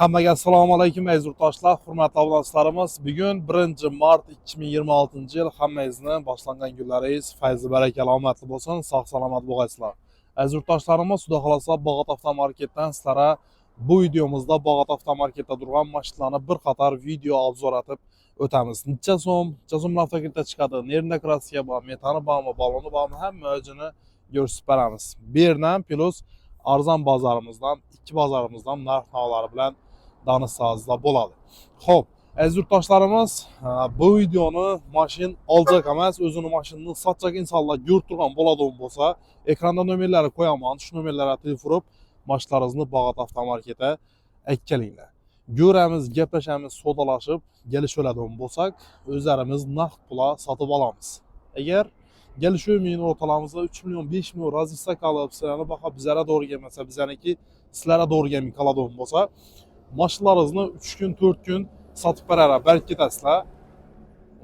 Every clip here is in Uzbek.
Hammaga assalomu alaykum aziz yurtdoshlar, hurmatli obunachilarimiz. Bugun 1-mart 2026-yil. Hammangizni boshlangan kunlaringiz fayzli, barakali, omadli bo'lsin, sog' salomat bo'lgaysizlar. Aziz yurtdoshlarimiz, xudo xolasa Bog'ot avtomarketdan sizlarga bu videomizda Bog'ot avtomarketda turgan mashinalarni bir qator video obzor etib o'tamiz. Necha so'm avtomarketda chiqadi, nerda kraska bor, metani bormi, baloni bormi, hamma o'zini ko'rsatib beramiz. Bu yerdan plus arzon bozorimizdan, ikki bozorimizdan narx-navolar bilan danışsanızda bo'ladi. Xo'p, aziz yurtdoshlarimiz, bu videoni mashin olacak emas, o'zini mashinani sotacak insonlar ko'rib turgan bo'ladigan bo'lsa, ekranda nomerlari qo'yaman, shu nomerlarga telefon urib, mashinalaringizni Bog'ot avtomarketga aytkelinglar. Ko'ramiz, gaplashamiz, sodalashib, kelishadigan bo'lsak, o'zlarimiz naqd pula sotib olamiz. Agar kelishmaymiz, o'rtalamizda 3 million, 5 million razisa qolib, sizlarga baho bizlarga to'g'ri kelmasa, bizlarniki sizlarga to'g'ri kelmay qoladigan bo'lsa, mashinalarınızı 3 gün, 4 gün satıp berərə, bəlkə gedəsilər.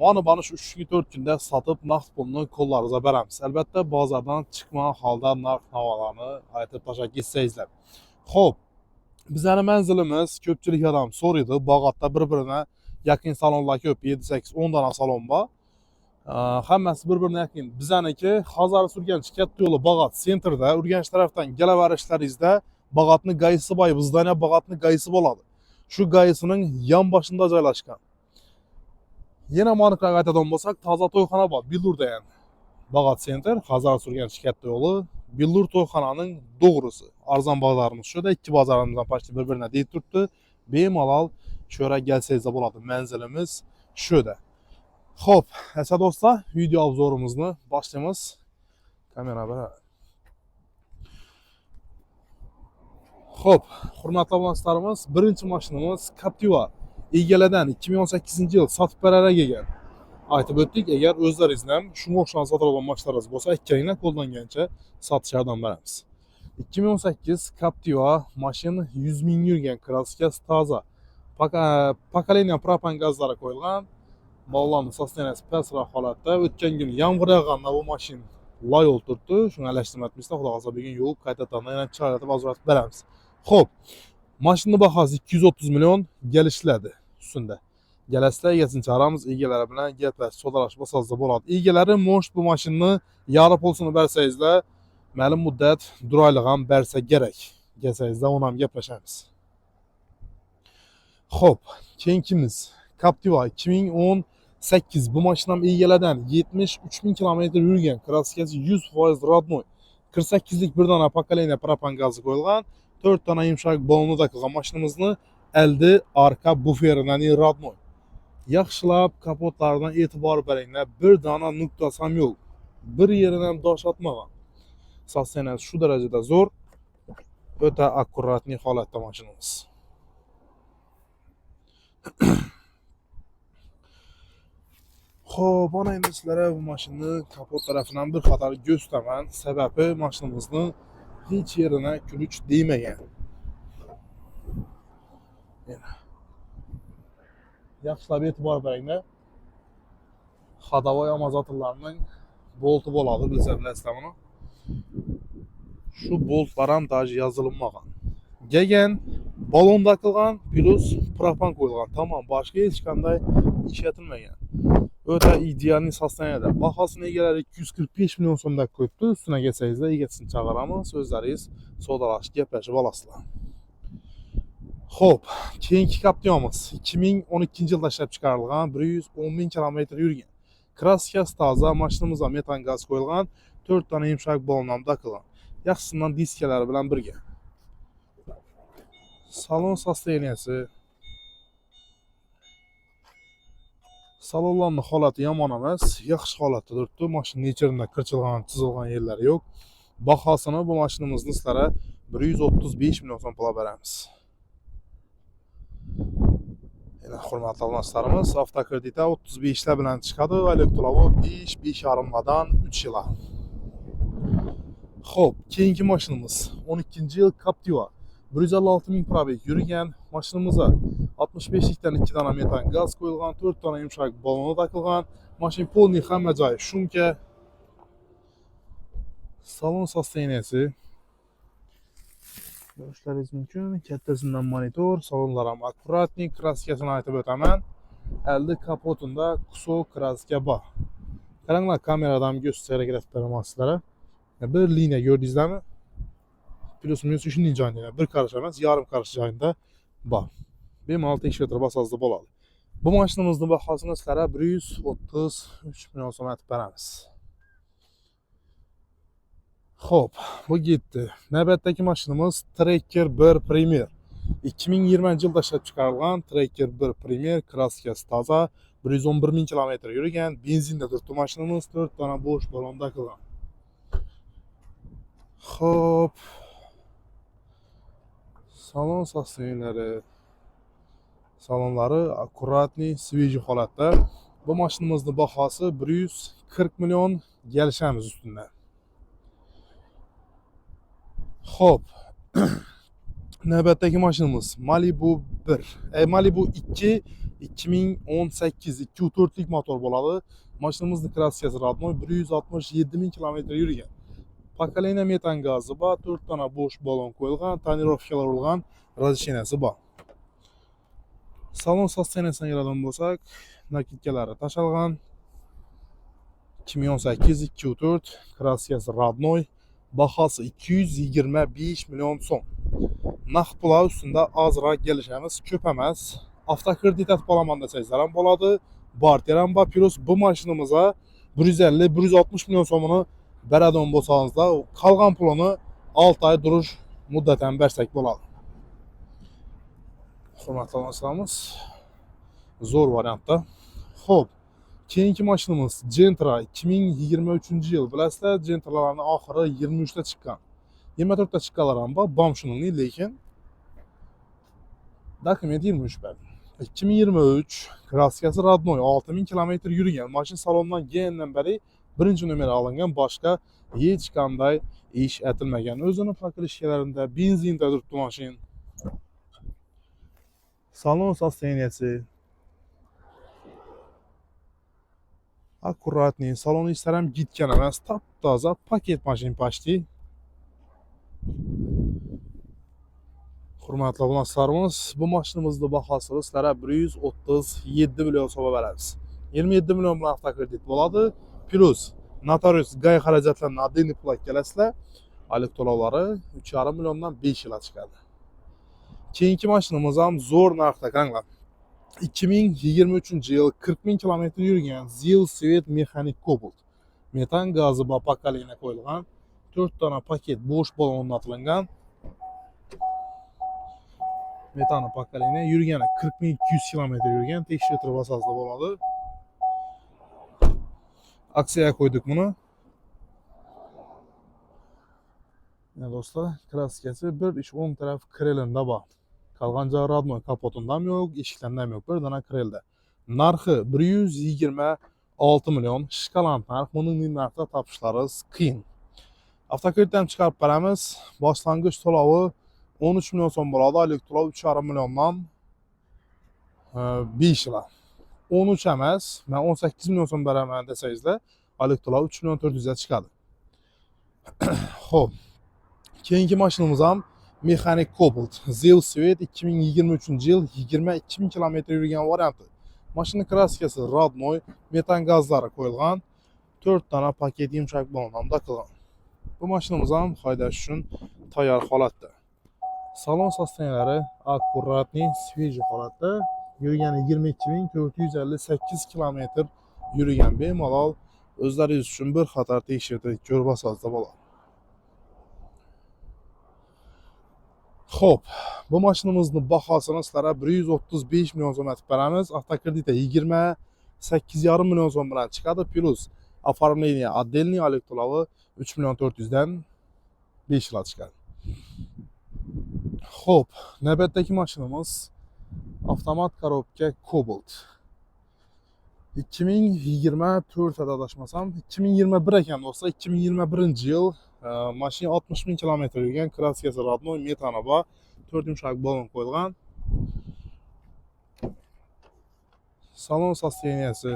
Onu bana şu 3 gün, 4 gündə satıp naqd pulunu kollarınıza berəmiz. Əlbəttə, bazardan çıxma halda narx havalarını ayətib başa geçsəyizlər. Xo'p, bizənin mənzilimiz köpçülük adam soruydu. Bağatda bir-birinə yakın salonlar köp, 7, 8, 10 dana salon var. Hamması bir-birinə yakın. Bizəniki Xazar Sürgənç Kətli yolu Bağat sentrdə, Ürgənç tərəfdən gələ verişlərinizdə Bağatını qayısı bayı, Zdaniya Bağatını qayısı boladı. Şu qayısının yan başında joylashgan. Yine Manıqqa qaytadan bolsak, Taza to'yxona bor, Billur degan. Bağat Center, Xazar Surganch katta yo'li, Billur to'yxonaning doğrusu. Arzon bozorimiz shuda, ikki bozorimizdan pashti bir-birine deyib turibdi. Bemalol shu yerga kelsangiz bo'ladi. Manzilimiz shuda. Xo'p, asa do'stlar, video obzorimizni boshlaymiz. Kamera bilan. Xo'p, hurmatli obunachilarimiz, birinchi mashinamiz Captiva egaladan 2018-yil sotib berara kelgan. Aytib o'tdik, agar o'zlaringiz ham shunga o'xshagan sotadigan mashinalaringiz bo'lsa, ikkalanglar qo'llangancha sotish yordam beramiz. 2018 Captiva mashina 100 ming yurgan, kraskasi toza. Pokoleniya propan gazlari qo'yilgan. Bog'larning sosteniyasi pastroq holatda. O'tgan kun yomg'ir yog'ganda bu mashina loy o'ltirdi. Shuni alashtirmatmizda, xudo xohlasa bugun yuvib, qaytadan yana chiqarib ozratib beramiz. Xo'p, mashinaning bahosi 230 million kelishiladi ustunda. Kelasizlar, egasini chaqiramiz, egalari bilan gaplashib, sodalashib olsangiz bo'ladi. Egalari mo'sh bu mashinani yarı pulsini bersangizlar, ma'lum muddat durayliq ham bersa kerak. Kelsangizlar, uni ham gaplashamiz. Xo'p, keyingimiz Captiva 2018 bu mashinam egalaridan 73 ming kilometr yurgan, kraskasi 100% rodnoy. 48lik bir dona pokoleniya propan gazi qo'yilgan. 4 tane yumshoq balonu takılgan mashinamizni elde arka buferidan rodnoy. Yaxshilab kapotlardan e'tibor beringlar. Bir dana nuqtasi ham yo'q. Bir yeridan ham dosh atmagan. Sosteniyasi shu darajada zo'r. O'ta akkuratniy holatda mashinamiz. Xo'p, ana endi sizlarga bu mashinani kapot tarafidan bir qator ko'rsataman. Sababi mashinamizni hech yerine kuluch değmeyen. Yaxshilab e'tibor beringlar. Xadavoy amazotlarning bolti bo'ladi, bilasizlar buni. Shu boltlar ham daji yozilmagan. Kelgan balon takılgan plus propan qo'yilgan. Tamam, boshqa hech qanday ishlatilmagan. O'ta ideal sosteniyada. Bahosini egalari 245 million so'mda qo'yibdi. Ustuna kelsangizlar, egasini chaqiramiz, so'zlaringiz sodalashib gaplashib olasizlar. Xo'p, keyingi Captivamiz 2012-yilda ishlab chiqarilgan, 110 ming kilometr yurgan. Kraskasi toza, mashinamizga metan gaz qo'yilgan, 4 dona yumshoq balon ham taqilgan. Yaxshisidan diskalari bilan birga. Salon sosteniyasi, salonlarning holati yomon emas, yaxshi holatda turibdi. Mashinaning ichida qirchilgan, chizilgan yerlari yo'q. Bahosini bu mashinamizni sizlarga 135 million so'm pul beramiz. Yana hurmatli obunachilarimiz, avtokreditda 35 lar bilan chiqadi, oylik to'lovi 5,5 3 yil. Xo'p, keyingi mashinamiz 12-yil Captiva. 156 ming probeg yurgan mashinamizga 65likdan 2 dona metan gaz qo'yilgan, 4 dona yumshoq baloni taqilgan. Mashina polniy, hamma joyi shumka. Salon sosteniyasi Ko'rishlaringiz mumkin. Kattasidan monitor, salonlar ham akkuratnik, kraskasini aytib o'taman. Endi kapotunda kusov kraska bor. Qaranglar, kameradan göstererek beraman sizlarga. Bir liniya gördingizlarmi? Plus minus shunday joyida, bir qarış emas, yarim qarış joyida bor. Bemalol tekshirib bosasizda bo'ladi. Bu mashinamizning bahosini sizlarga 133 million so'm aytib beramiz. Xo'p, bu ketdi. Navbatdagi mashinamiz Tracker 1 Premier. 2020-yilda ishlab chiqarilgan Tracker 1 Premier, kraskasi toza, 111 ming kilometr yurgan, benzinda turibdi mashinamiz, 4 dona bo'sh balonda qilgan. Xo'p. Salon sostavlari. Salonlari akkuratniy, sveji holatda. Bu mashinamizning bahosi 140 million kelishamiz ustundan. Xo'p. Navbatdagi mashinamiz Malibu 1. Malibu 2 2018 2.4 lik motor bo'ladi. Mashinamizning kraskasi Radnoy 167 ming kilometr yurgan. Pokoleniya metan gazi bor, 4 dona bo'sh balon qo'yilgan, tonirovkalar urilgan, razishenasi bor. Salon sostavlariga keladigan bo'lsak, nakidkalari tashalgan. 2018 2.4 kraskasi Radnoy, bahosi 225 million so'm. Naqd pul ustida ozroq kelishamiz, ko'p emas. Avtokredit olib olaman desangizlar ham bo'ladi. Barter ham bor. Plus bu mashinamizga 150-160 million so'mini beradigan bo'lsangizlar, qolgan pulini 6 oy turish muddatidan bersak bo'ladi. Hurmatli do'stlarimiz, zo'r variantda. Xo'p, keyingi mashinamiz Gentra 2023-yil. Bilasizlar, Gentralarning oxiri 23 da chiqqan. 24 da chiqqanlar ham bor, bom shuningli, lekin dokument 23 bar. 2023 kraskasi Radnoy 6000 kilometr yurgan. Mashina salondan kelgandan beri birinchi nomer olingan, boshqa hech qanday ish etilmagan. O'zini pokrishkalarida benzinda turibdi mashina. Salon sostavliyasi akkuratniy, salon ishlari ham gitgan emas, top-toza paket mashina почти. Hurmatli do'stlarimiz, bu mashinamizning bahosi sizlarga 137 million so'm beramiz. 27 million bilan avtokredit bo'ladi. Plus notarius gay xarajatlarini отдельный pul kelasizlar. Oylik to'lovlari 3,5 milliondan 5 yilga chiqadi. Keyingi mashinamiz ham zo'r narxda, qaranglar. 2023-yil 40 ming kilometr yurgan Zil Svet Mexanik Cobalt. Metan gazi bor pokoleniya qo'yilgan. 4 dona paket bo'sh balon o'rnatilgan. Metan pokoleniya yurgani 40.200 kilometr yurgan, tekshirib asosida bo'ladi. Aksiyaga qo'ydik buni. Ya do'stlar, kraskasi bir ish o'ng taraf krelida bor. Qolgan joyi Radnoy, kapotunda ham yo'q, eshiklarida ham yo'q, bir dona krelda. Narxi 126 million. Shkalant narx, buning narxda topishlaringiz qiyin. Avtokreditdan chiqarib beramiz. Boshlang'ich to'lovi 13 million so'm bo'ladi, oylik to'lov 3,5 milliondan 5 yil. 13 emas, men 18 million so'm beraman desangizlar, oylik to'lov 3 million 400 ga chiqadi. Xo'p. Keyingi mashinamiz ham Mexanik Cobalt. Zil Svet 2023-yil 22 ming kilometr yurgan varianti. Mashina kraskasi Radnoy, metan gazlari qo'yilgan, 4 dona paket yumshoq balondan taqilgan. Bu mashinamiz ham haydash uchun tayyor holatda. Salon sostavlari akkuratniy, sveji holatda. Yurgani 22.458 kilometr yurgan, bemalol o'zlaringiz uchun bir qator tekshirib ko'rib olsangizlar bo'ladi. Xo'p, bu mashinamizning bahosini sizlarga 135 million so'm aytib beramiz. Avtokreditda 28,5 million so'm bilan chiqadi. Plus оформление отдельный, oylik to'lovi 3 million 400 dan 5 yilga chiqadi. Xo'p, navbatdagi mashinamiz avtomat korobka Cobalt. 2024 da adashmasam, 2021 ekan do'stlar, 2021-yil mashina 60 ming kilometr yurgan, kraskasi Radnoy, metani bor, 4 yumshoq balon qo'yilgan. Salon sostavliyasi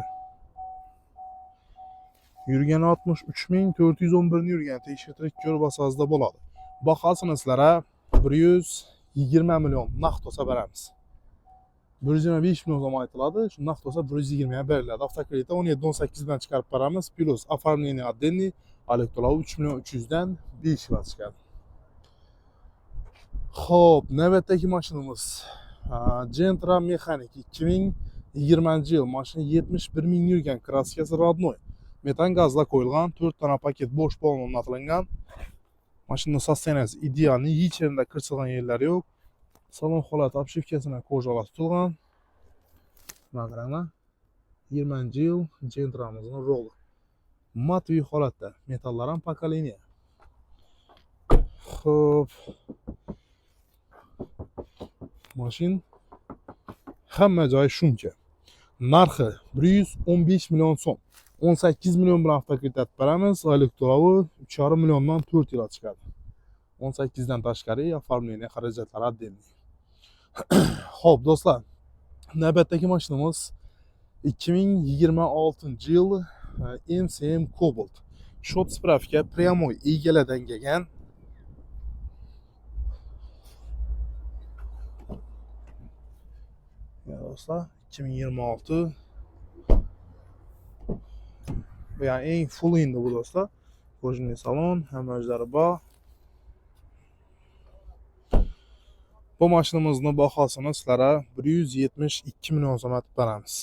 yurgani 63.411 ni yurgan, tekshirib ko'rib olsangizlar bo'ladi. Bahosini sizlarga 120 milyon naqd olsa beramiz. 125 milyon zaman aytiladi. Shu naqd olsa 120 ga beriladi. Avtokreditda 17-18 dan chiqarib beramiz. Plus оформление отдельный alik to'lovi 3 milyon 300 dan 5 yilga chiqadi. Xo'p, navbatdagi mashinamiz Gentra Mexanik 2020 yil mashina 71 ming yurgan, kraskasi родной. Metan gazla qo'yilgan, 4 dona paket bo'sh balon o'rnatilgan. Mashinaning sosteniyasi idealniy, hech yerda kirsilgan yerlari yo'q. Salon holati obshivkasini ko'jala tutilgan. Mana 20-yil Gentramizning roli. Matviy holatda, metallar ham pokoleniya. Xo'p. Mashin hamma joyi shuncha. Narxi 115 million so'm. 18 million bilan avtokredit beramiz. Oylik to'lovi 3,5 milliondan 4 yilga chiqadi. 18 dan tashqari оформление xarajatlari отдельный. Xo'p, do'stlar, navbatdagi mashinamiz 2026-yil MCM Cobalt. Shot spravka прямой egaladan kelgan. Do'stlar, 2026 bu yani eng full endi bu do'stlar. Kojniy salon, hamma o'zlari bor. Bu mashinamizning bahosini sizlarga 172 million so'm aytib beramiz.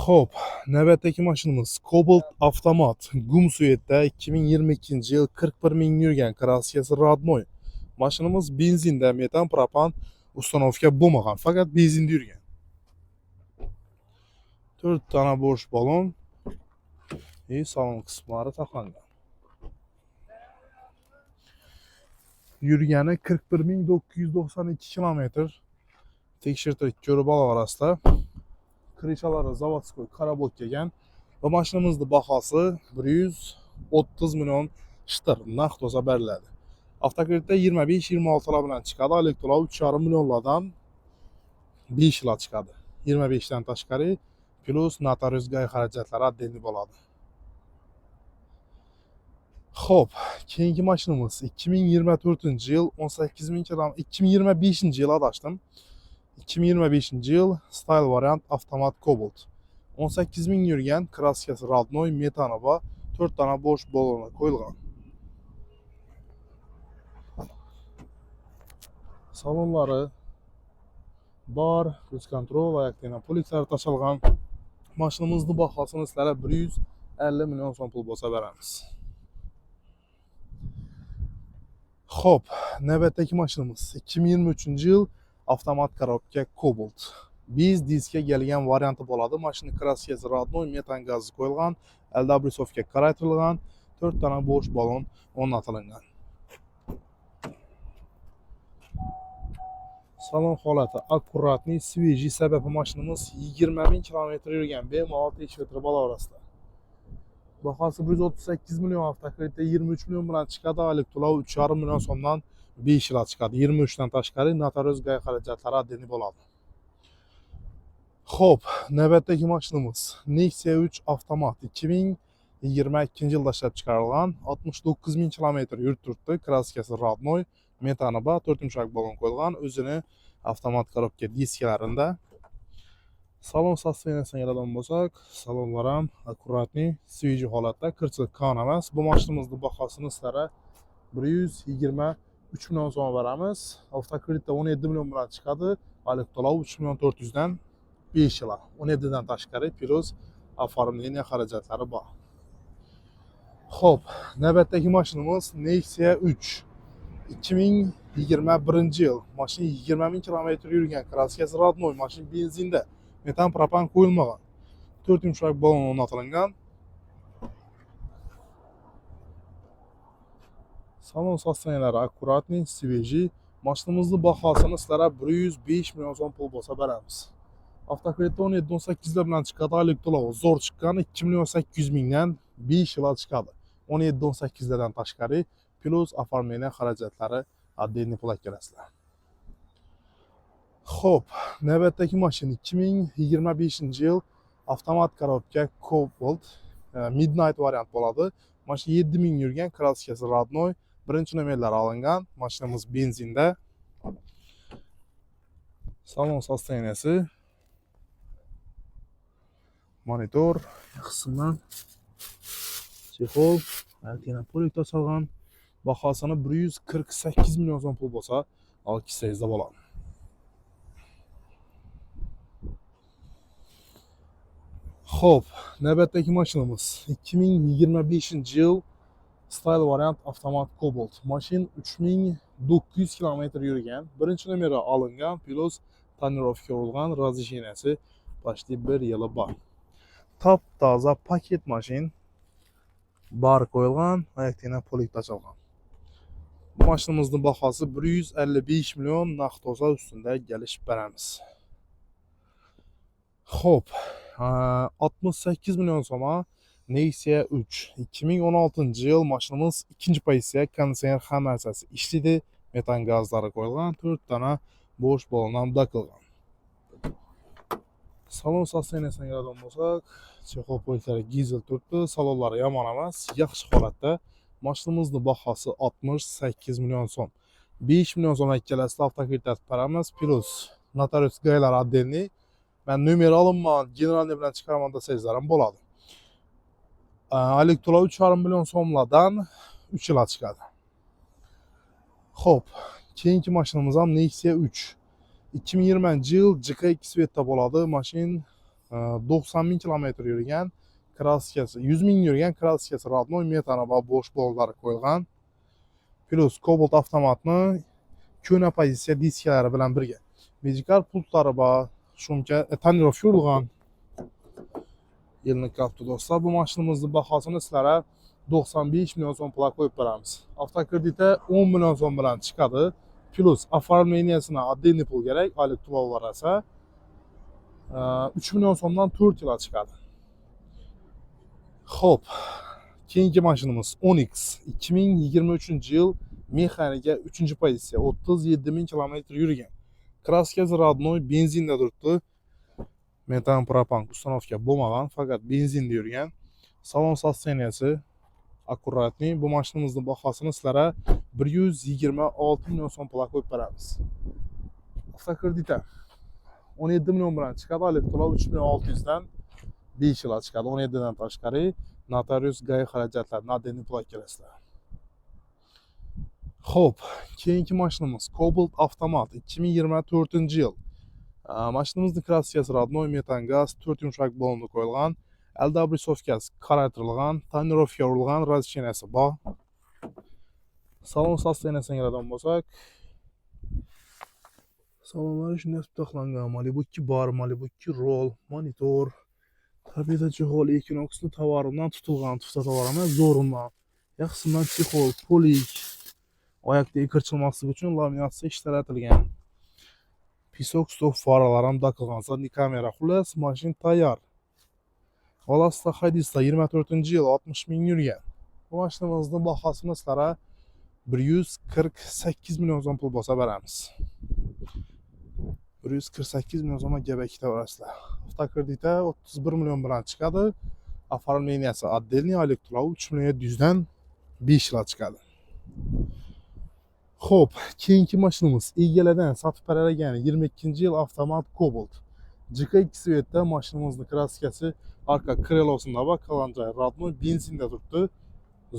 Xo'p, navbatdagi mashinamiz Cobalt avtomat Gumsuyetda 2022-yil 41 ming yurgan, kraskasi родной. Mashinamiz benzinda, metan propan ustanovka bo'lmagan, faqat benzinda yurgan. 4 dona bo'sh balon salon qismlari taxlangan. Yurgani 41.992 kilometr. Tekshirtirib ko'rib olasizlar. Krishalari zavodskoy karabot kelgan. Bu mashinamizning bahosi 130 million shtir naqd olsa beriladi. Avtokreditda 25-26 yil bilan chiqadi. Oylik to'lovi 3,5 millionlardan 5 yilga chiqadi. 25 dan tashqari plus notarius gay xarajatlari отдельный bo'ladi. Xo'p, keyingi mashinamiz 2024-yil 18 ming kilometr, 2025-yil adashdim. 2025-yil Style variant avtomat Cobalt. 18 ming yurgan, kraskasi родной, metani bor, 4 dona bo'sh baloni qo'yilgan. Salonlari bor, kruz kontrol, oyoqdan poliklari tashalgan. Mashinamizning bahosini sizlarga 150 million so'm pul bo'lsa beramiz. Xo'p, navbatdagi mashinamiz 2023-yil avtomat korobka Cobalt. Biz diskga kelgan varianti bo'ladi. Mashina kraskasi родной, metan gazi qo'yilgan, LWSovga qaraytirilgan, 4 dona bo'sh balon o'rnatilgan. Salon holati akkuratniy, svejiy, sababi mashinamiz 20 ming kilometr yurgan, bemalol tekshirtirib olasizlar. Bahosi 138 million, avtokreditda 23 million bilan chiqadi. Oylik to'lovi 3,5 million so'mdan 5 yilga chiqadi. 23 dan tashqari notarius gay xarajatlari отдельный bo'ladi. Xo'p, navbatdagi mashinamiz Nexia 3 avtomat 2022-yilda ishlab chiqarilgan, 69 ming kilometr yurib turibdi, kraskasi родной, metani bor, 4 yumshoq balon qo'yilgan, o'zini avtomat korobka diskalarida. Salon sosteniyasiga keladigan bo'lsak, salonlar ham akkuratniy, svejiy holatda, kirchilik qon emas. Bu mashinamizning bahosini sizlarga 123 million so'm beramiz. Avtokreditda 17 million bilan chiqadi. Oylik to'lovi 3 million 400 dan 5 yil. 17 dan tashqari plus оформление xarajatlari bor. Xo'p, navbatdagi mashinamiz Nexia 3 2021-yil. Mashina 20 ming kilometr yurgan, kraskasi родной, mashina benzinda, metan propan qo'yilmagan. 4 yumshoq balon o'rnatilgan. Salon sosteniyalari akkuratniy, svejiy. Mashinamizning bahosini sizlarga 105 million so'm pul bo'lsa beramiz. Avtokreditda 17-18 bilan chiqadi. Oylik to'lovi zo'r chiqqan, 2 million 800 mingdan 5 yilga chiqadi. 17-18 dan tashqari plus оформление xarajatlari отдельный pul kelasizlar. Xo'p, navbatdagi mashina 2025-yil avtomat korobka Cobalt Midnight variant bo'ladi. Maşın 7000 yurgan, krasskasi rodnoy, birinchi nomerlari olingan. Mashinamiz benzinda. Salon sosteniyasi, monitor, qismdan chexol, altına polik to'salgan. Bahosini 148 million so'm pul bo'lsa, olib bo'ladi. Xo'p, navbatdagi mashinamiz 2025-yil Style variant avtomat Cobalt. Mashin 3900 km yurgan, birinchi nomeri olingan, plus tonirovka urilgan, razresheniyasi почти 1 yili bor. Top toza paket mashin, bar qo'yilgan, oyoqtina polik tashilgan. Bu mashinamizning bahosi 155 million naqd olsa ustunda kelishib beramiz. Xo'p, 68 million so'mga Nexia 3. 2016-yil mashinamiz ikinchi pozitsiya, konditsioner hamma narsasi ishlaydi, metan gazlari qo'yilgan, 4 dona bo'sh bolonam daqilgan. Salon sosteniyasiga keladigan bo'lsak, chexol poliklari gizel turibdi, salonlari yomon emas, yaxshi holatda. Mashinamizning bahosi 68 million so'm. 5 million so'm ikkalasi avtokreditasiz beramiz, plus notarius gaylar отдельный. Ben nomer alınman, generalni bilan chiqaraman desangiz ham bo'ladi. Aylik to'lov 3,5 million so'mlardan 3 yilga chiqadi. Xo'p, keyingi mashinamiz ham Nexia 3. 2020-yil GK2 svetda bo'ladi. Mashin 90 ming kilometr yurgan, krasskasi 100 ming yurgan, krasskasi rodnoy, metana va bo'sh bollar qo'yilgan. Plus Cobalt avtomatni ko'na pozitsiya diskalari bilan birga. Medikal pultlari bor, shumka tonirovka urilgan. Yilni kapti do'stlar, bu mashinamizning bahosini sizlarga 95 million so'm pul qo'yib beramiz. Avtokreditda 10 million so'm bilan chiqadi. Plus оформлениясini отдельный pul kerak, oylik to'lov varasa 3 million so'mdan 4 yilga chiqadi. Xo'p, keyingi mashinamiz Onyx. 2023-yil mexanika 3-pozitsiya, 37 ming kilometr yurgan. Krasskasi rodnoy, benzinda turibdi. Metan propan uстановка bo'lmagan, faqat benzinda yurgan. Salon sosteniyasi akkuratniy. Bu mashinamizning bahosini sizlarga 126 million so'm pul qo'yib beramiz. Avtokreditda 17 million bilan chiqadi, oylik to'lov 3 million 600 dan 5 yilga chiqadi. 17 dan tashqari notarius gay xarajatlarni отдельный pul kelasizlar. Xo'p, keyingi mashinamiz Cobalt avtomat 2024-yil. Mashinamizning krasskasi rodnoy, metan gaz, 4 yumshoq bolonda qo'yilgan, LWSovkasi qaraytirilgan, tonirovka urilgan, razresheniyasi bor. Salon sosteniyasiga keladigan bo'lsak, salonlari shunday taxlangan. Malibu 2 bar, Malibu 2 roll, monitor, tabiiyda chexol, Equinox'ning tovarından tutilgan, tufta tovar emas, zo'rindan. Yaxshisidan chexol, polik, oyoqda kirchilmasligi uchun laminatsiya ishlatilgan. Pisok stok faralar ham taqilgan, zadniy kamera, xullas mashin tayyor. Olasida haydisda 24-yil 60 ming yurgan. Bu mashinamizning bahosini sizlarga 148 million so'm pul bo'lsa beramiz. 148 million so'mga gap ketaverasizlar. Avtokreditda 31 million bilan chiqadi. Оформленияsi отдельный, oylik to'lov 3 million 700 dan 5 yilga chiqadi. Xo'p, keyingi mashinamiz egalardan sotib beradigan 22-yil avtomat Cobalt. GK2 svetda mashinamizning krasskasi arka krelosida va kalanjay rodnoy, benzinda turibdi.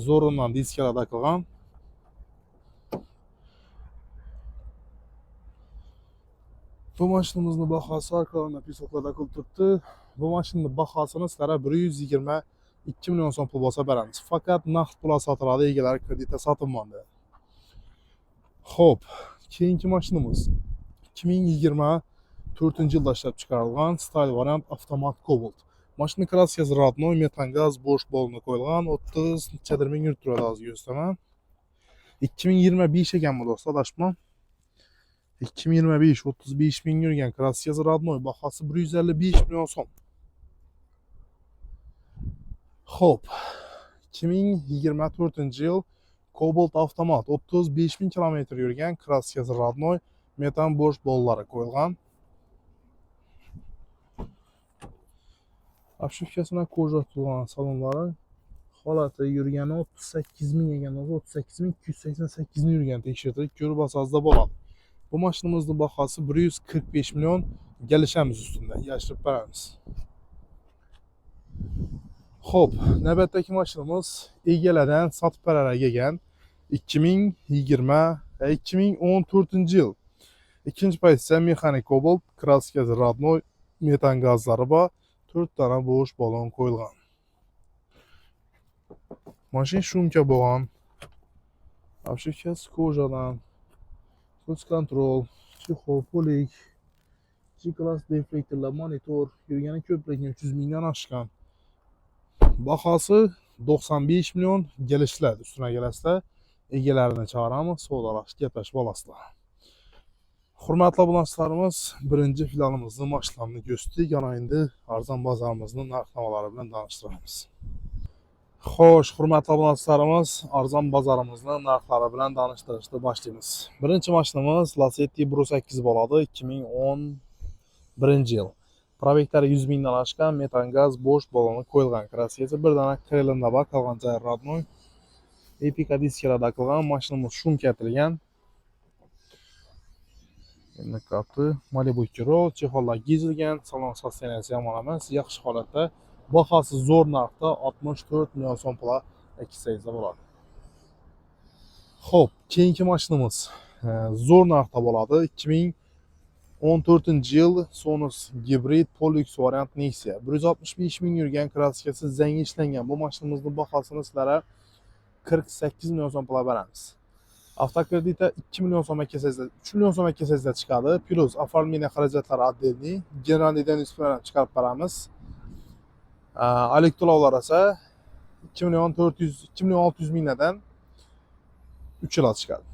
Zo'rindan diskalar taqilgan. Bu mashinamizning bahosi arkalarida pisoklar taqilib turibdi. Bu mashinning bahosini sizlarga 122 million so'm pul bo'lsa beramiz. Faqat naqd pul sotiladi, egalar kreditda sotilmaydi. Xo'p, keyingi mashinamiz 2024-yilda ishlab chiqarilgan Style variant avtomat Cobalt. Mashina krasskasi rodnoy, metan gaz, bo'sh bolonda qo'yilgan, 30 nechadir ming yurib turadi, hozir ko'rsataman. 2025 ekan bu do'stlar, adashmam. 2025 35 ming yurgan krasskasi rodnoy, bahosi 155 million so'm. Xo'p, 2024-yil Cobalt avtomat 35 ming kilometr yurgan, krasskasi rodnoy, metan bo'sh bollari qo'yilgan. Obshivkasini koja tutilgan salonlari. holati yurgani 38 ming ekan, 38.288 ni yurgan tekshirtirib ko'rib olsangizda bo'ladi. Bu mashinamizning bahosi 145 million, kelishamiz ustunda, yashirib beramiz. Xo'p, navbatdagi mashinamiz egalardan sotib beralar kelgan 2014-yil. İkinci pozitsiya mexanik Cobalt, kraskasi Radnoy, metan gazlari bor, 4 dona bo'sh balon qo'yilgan. Mashina shumka bo'lgan. Obshivkasi kojadan, kuz kontrol, chexol, polik, G-klass deflektorlar, monitor, yurgani ko'prikni 300 mingdan oshgan. Bahosi 95 million, kelishlar ustuna kelasizlar. Egalarini chaqiramiz, savdolashib gaplashib olasizlar. Hurmatli obunachilarimiz, birinchi filialimizning mashinalarini ko'rsatdik. Yana endi arzon bozorimizning narx-navolari bilan tanishtiramiz. Xo'sh, hurmatli obunachilarimiz, arzon bozorimizning narxlari bilan tanishtirishni boshlaymiz. Birinchi mashinamiz Lacetti Pro 8 bo'ladi, 2011-yil. Probeklari 100 mingdan oshgan, metan gaz bo'sh baloni qo'yilgan. Kraskasi bir dona krelanda bor, qolgan joyi Radnoy. Epica diskalarda qilgan, mashinamiz shumkatilgan. Endi kapti Malibu Kiro, chexollar gizilgan, salon sosteniyasi yomon emas, yaxshi holatda. Bahosi zo'r narxda 64 million so'm pul ekisayizda bo'ladi. Xo'p, keyingi mashinamiz zo'r narxda bo'ladi. 2014-yil Sonus gibrid Polux variant Nexia. 165 ming yurgan, kraskasi zangi ishlangan. Bu mashinamizning bahosini sizlarga 48 million so'm pul beramiz. Avtokreditda 2 million so'm kesasizda, 3 million so'm kesasizda chiqadi. Plus оформление xarajatlari отдельный, generalnidan nisbatan chiqarib beramiz. Alik to'lovlar esa 2 million 600 mingdan 3 yil chiqadi.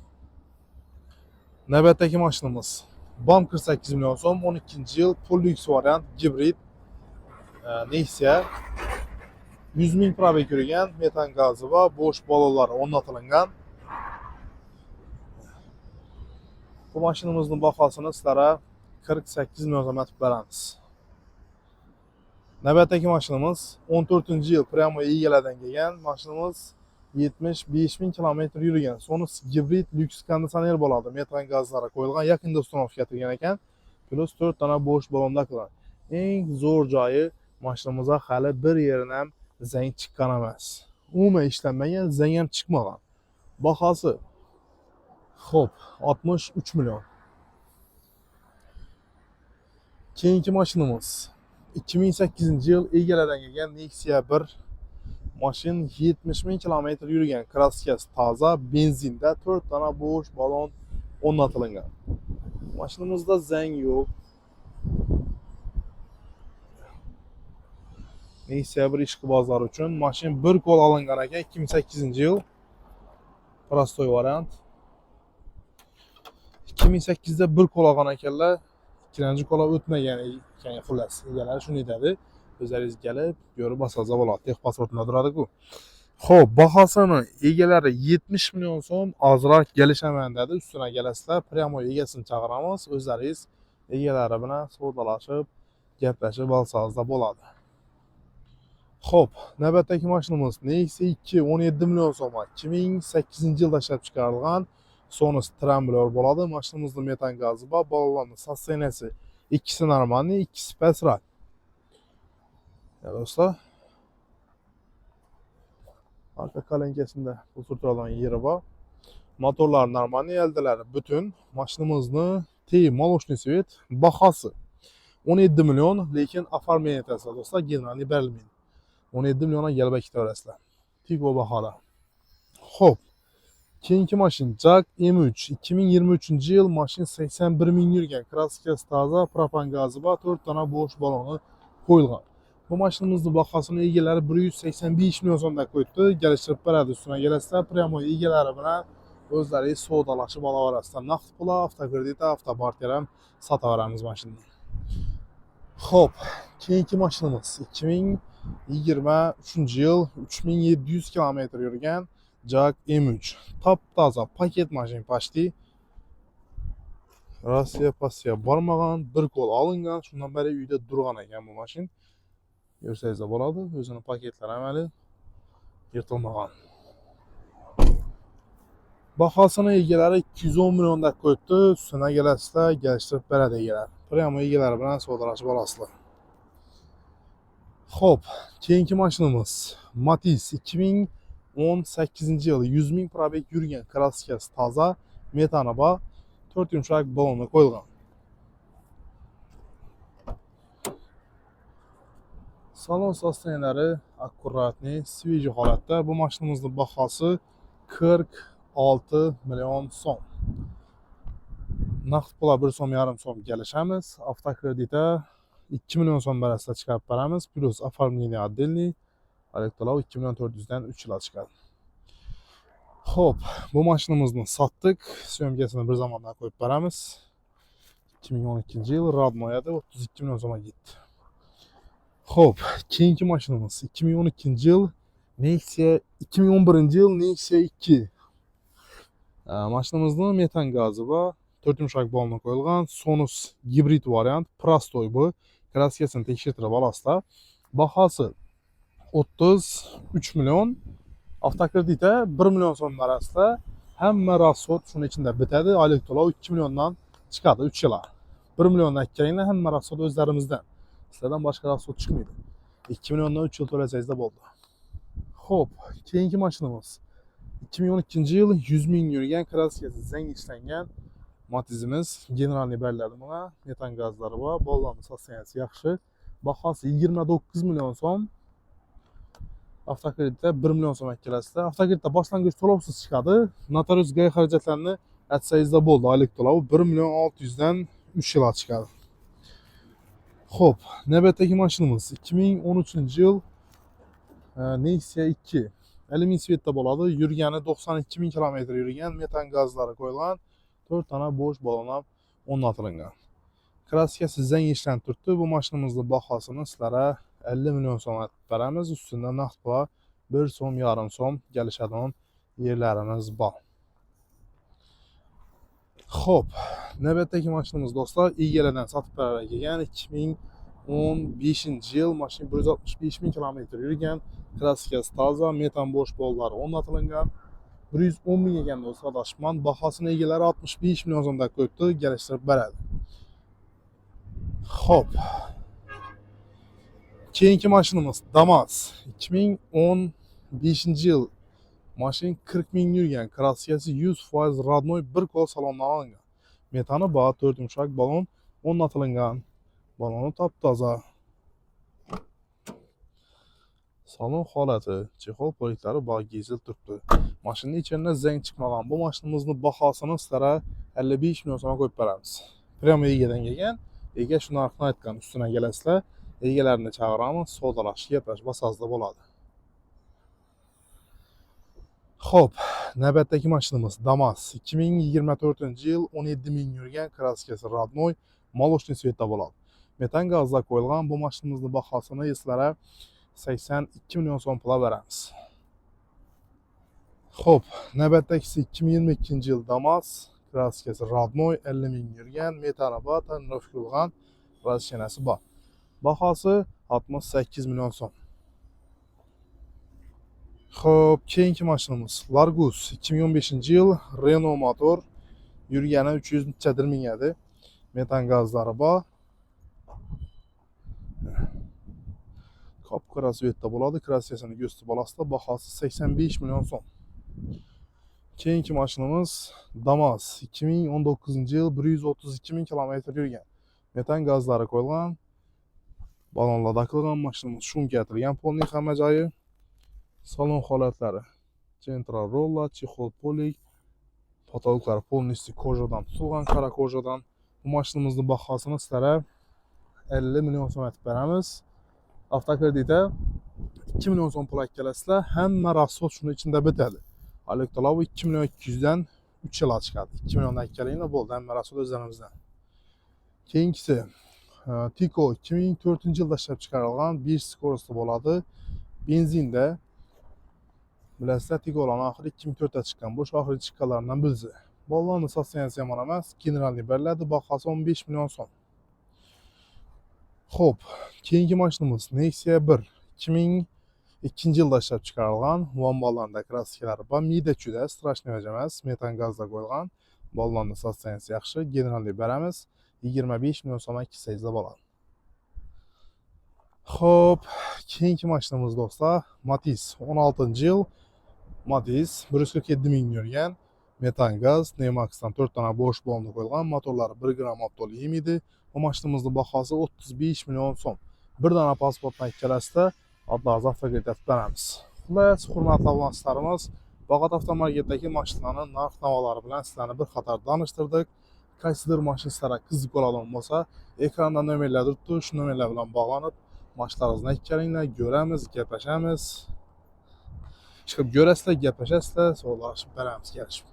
Navbatdagi mashinamiz BAM 48 million so'm, 12-yil Polux variant gibrid Nexia. 100 ming probeg yurgan, metan gazi va bo'sh balonlar o'rnatilgan. Bu mashinamizning bahosini sizlarga 48 million so'm aytib beramiz. Navbatdagi mashinamiz 14-yil Primo egalardan kelgan. Mashinamiz 75 ming kilometr yurgan. Sonus gibrid lyuks konditsioner bo'ladi. Metan gazlari qo'yilgan, yaqinda ustunovka etilgan ekan. Plus 4 dona bo'sh balonda qilgan. Eng zo'r joyi, mashinamizga hali bir yeridan ham zang chiqqan emas. Umuman ishlanmagan, zang ham chiqmagan. Bahosi xo'p, 63 million. Keyingi mashinamiz 2008-yil egalardan kelgan Nexia 1. Mashin 70 ming kilometr yurgan, kraskasi toza, benzinda, 4 dona bo'sh balon o'rnatilgan. Mashinamizda zang yo'q. Nexia 1 ishqibozlar uchun mashin bir qo'l olingan ekan, 2008-yil. Prostoy variant. 2008da bir qo'l olgan ekanlar. Ikkinchi qo'la o'tmagan ekan, xullas. Egalar shuni dedi. O'zingiz kelib, ko'rib olsangiz bo'ladi. Texpasportida turadi-ku. Xo'p, bahosini egalari 70 million so'm, ozroq kelishaman dedi. Ustuna kelasizlar, Primo egasini chaqiramiz. O'zingiz egalari bilan savdolashib, gaplashib olsangiz bo'ladi. Xo'p, navbatdagi mashinamiz Nexia 2 17 million so'm, 2008-yilda ishlab chiqarilgan Sonus Trambler bo'ladi. Mashinamizning metan gazi bor, balonlarning sosteniyasi ikkisi normalniy, ikkisi pastroq. Do'stlar, arka kalankasida o'tiradigan yeri bor. Motorlar normalniy, eldalari butun. Mashinamizning молочный свет bahosi 17 million, lekin оформление tasla do'stlar, generalniy berilmaydi. 17 millionga galba ketaverasizlar. Tiko bahoda. Xo'p, keyingi mashin Jag M3 2023-yil, mashin 81 ming yurgan, kraskasi toza, propan gazi bor, 4 dona bo'sh baloni qo'yilgan. Bu mashinamizning bahosini egalari 185 million so'mdan qo'yibdi. Kelishtirib beradi, ustuna kelasizlar, Primo egalari bilan o'zlaringiz savdolashib olaverasizlar. Naqd pul, avtokredit, avtobarter ham sotaveramiz mashinani. Xo'p, keyingi mashinamiz 2023-yil 3700 kilometr yurgan Jag M3. Top-toza paket mashin почти. Rossiya passiya bormagan, bir qo'l olingan, shundan beri uyda turgan ekan bu mashin. Ko'rsangiz bo'ladi, o'zini paketlari amali yırtılmagan. Bahasını egalari 210 milliondan qo'yibdi. Üstüne kelasizlar, geliştirib beradi egalar. Primo egalari bilan savdolashib olasizlar. Xo'p, keyingi mashinamiz Matiz 2018 yılı 100 ming probeg yurgan, krassikasi toza, metani bor, 4 yumshoq balonni qo'yilgan. Salon sostenlari akkuratniy, svej holatda. Bu mashinamizning bahosi 46 million so'm. Naqd pula 1,5 so'm kelishamiz. Avtokreditda 2 million so'm barasida chiqarib beramiz. Plus оформление отдельный. Elektrolov 2 million 400 dan 3 yil chiqadi. Xo'p, bu mashinamizni sotdik. Syomkasini bir zamondan qo'yib beramiz. 2012 yil Radnoy edi, 32 million so'mga ketdi. Xo'p, keyingi mashinamiz 2012 yil Nexia, 2011 yil Nexia 2. Mashinamizning metan gazi bor, 4 yumshoq balon qo'yilgan, Sonus gibrid variant, prostoy bu. Krassikasini tekshirtirib olasizlar. Bahosi 33 million. Avtokreditda 1 million so'm barasida. Hamma rasxod shuni ichida bitadi. Oylik to'lov 2 milliondan chiqadi 3 yilga. 1 milliondan kelinglar, hamma rasxod o'zlarimizdan. Sizlardan boshqa rasxod chiqmaydi. 2 milliondan 3 yil to'lasangizda bo'ldi. Xo'p, keyingi mashinamiz 2012 yil 100 ming yurgan, krassikasi zang ishlangan Matizimiz. Generalniy beriladi buna. Metan gazlari bor, bollarning sosteniyasi yaxshi. Bahosi 29 million so'm. Avtokreditda 1 million so'm kelasizlar. Avtokreditda boshlang'ich to'lovsiz chiqadi. Notarius gay xarajatlarini atsangizda bo'ldi. Oylik to'lov 1 million 600 dan 3 yilga chiqadi. Xo'p, navbatdagi mashinamiz 2013 yil Nexia 2. Alyumin svetda bo'ladi. Yurgani 92 ming kilometr yurgan, metan gazlari qo'yilgan, 4 tane bo'sh balon ham o'rnatilgan. Krassikasi zang ishlanib turibdi. Bu mashinamizning bahosini sizlarga 50 million so'm beramiz. Ustida naqd pul 1,5 so'm kelishadigan yerlarimiz bor. Xo'p, navbatdagi mashinamiz do'stlar, egalaridan sotib berilgan 2015 yil mashina 165 ming kilometr yurgan, krassikasi toza, metan bo'sh bollari o'rnatilgan. 110 ming ekan do'stlar, adashman. Bahosini egalari 65 million so'mdan qo'yibdi, kelishtirib beradi. Xo'p. Keyingi mashinamiz Damas 2015 yil mashin 40 ming yurgan, krassikasi 100% Radnoy, bir kol salondan olingan. Metani bor, 4 yumshoq balon o'rnatilgan. Baloni top-toza. Salon holati, chexol poliklari bor, gezil turibdi. Mashinning ichidan zang chiqmagan. Bu mashinamizning bahosini sizlarga 55 million so'mga qo'yib beramiz. Primo egadan kelgan. Ega shu narxni aytgan, ustidan kelasizlar. Egalarini chaqiramiz, savdolashib gaplash bosasizda bo'ladi. Xo'p, navbatdagi mashinamiz Damas 2024 yil 17 ming yurgan, krassikasi Radnoy, молочный svetda bo'ladi. Metan gazlar qo'yilgan. Bu mashinamizning bahosini sizlarga 82 million so'm pul beramiz. Xo'p, navbatdagisi 2022 yil Damas, krassikasi Radnoy, 50 ming yurgan, metani bor, tonirovka qilgan, rashinasi bor. Bahosi 68 million so'm. Xo'p, keyingi mashinamiz Largus 2015 yil Renault motor, yurgani 300 ming edi. Metan gazlari bor. Qop-qora svetda bo'ladi, krassikasini ko'rsatib olasizlar. Bahosi 85 million so'm. Keyingi mashinamiz Damas 2019 yil 132 ming kilometr yurgan. Metan gazlari qo'yilgan. Balonlar taqilgan, mashinamiz shumkatilgan, polning hamma joyi. Salon holatlari Central roller, chexol polik, потолоклari полностью kojadan tutilgan, qora kojadan. Bu mashinamizning bahosini sizlarga 50 million so'm aytib beramiz. Avtokreditda 2 million so'm pul kelasizlar. Hamma rasxod shuni ichida bitadi. Oylik to'lov 2 million 200 dan 3 yilga chiqadi. 2 milliondan kelinglar bo'ldi, hamma rasxod o'zlarimizdan. Keyingisi Tico 2004 yilda ishlab chiqarilgan, 5 skorosti bo'ladi. Benzinda. Bilasizlar, Tico'larning oxiri 2004 da chiqqan. Bu oxirgi chiqqanlardan birisi. Bollarning sosteniyasi yomon emas, generalniy beriladi, bahosi 15 million so'm. Xo'p, keyingi mashinamiz Nexia 1. İkinci yılda ishlab chiqarilgan. Van ballarında kraskalar bor. Miyda juda strashniy emas. Metan gazda qo'yilgan. Ballarning sotsiyasi yaxshi. Generalni beramiz. 25 million so'mga kelsangizda bo'ladi. Xo'p, keyingi mashinamiz do'stlar, Matiz 16-yil. Matiz 147 ming yurgan. Metan gaz, Nemax'dan 4 dona bo'sh balon qo'yilgan. Motorlari 1 gram optol yemaydi. Bu mashinamizning bahosi 35 million so'm. Bir dona pasportdan ikkalasida adlarimizni avtoga beramiz. Xullas, hurmatli abonentlarimiz, Bag'at avtomarketdagi mashinalarning narx-navolari bilan sizlarni bir qator tanishtirdik. Qaysidir mashinalari qiziq bo'ladigan bo'lsa, ekranda nomerlar turibdi, shu nomerlar bilan bog'lanib, mashinalaringizni aytganinglar, ko'ramiz, gaplashamiz. Chiqib ko'rasizlar, gaplashasizlar, so'zlashib beramiz, kelishib.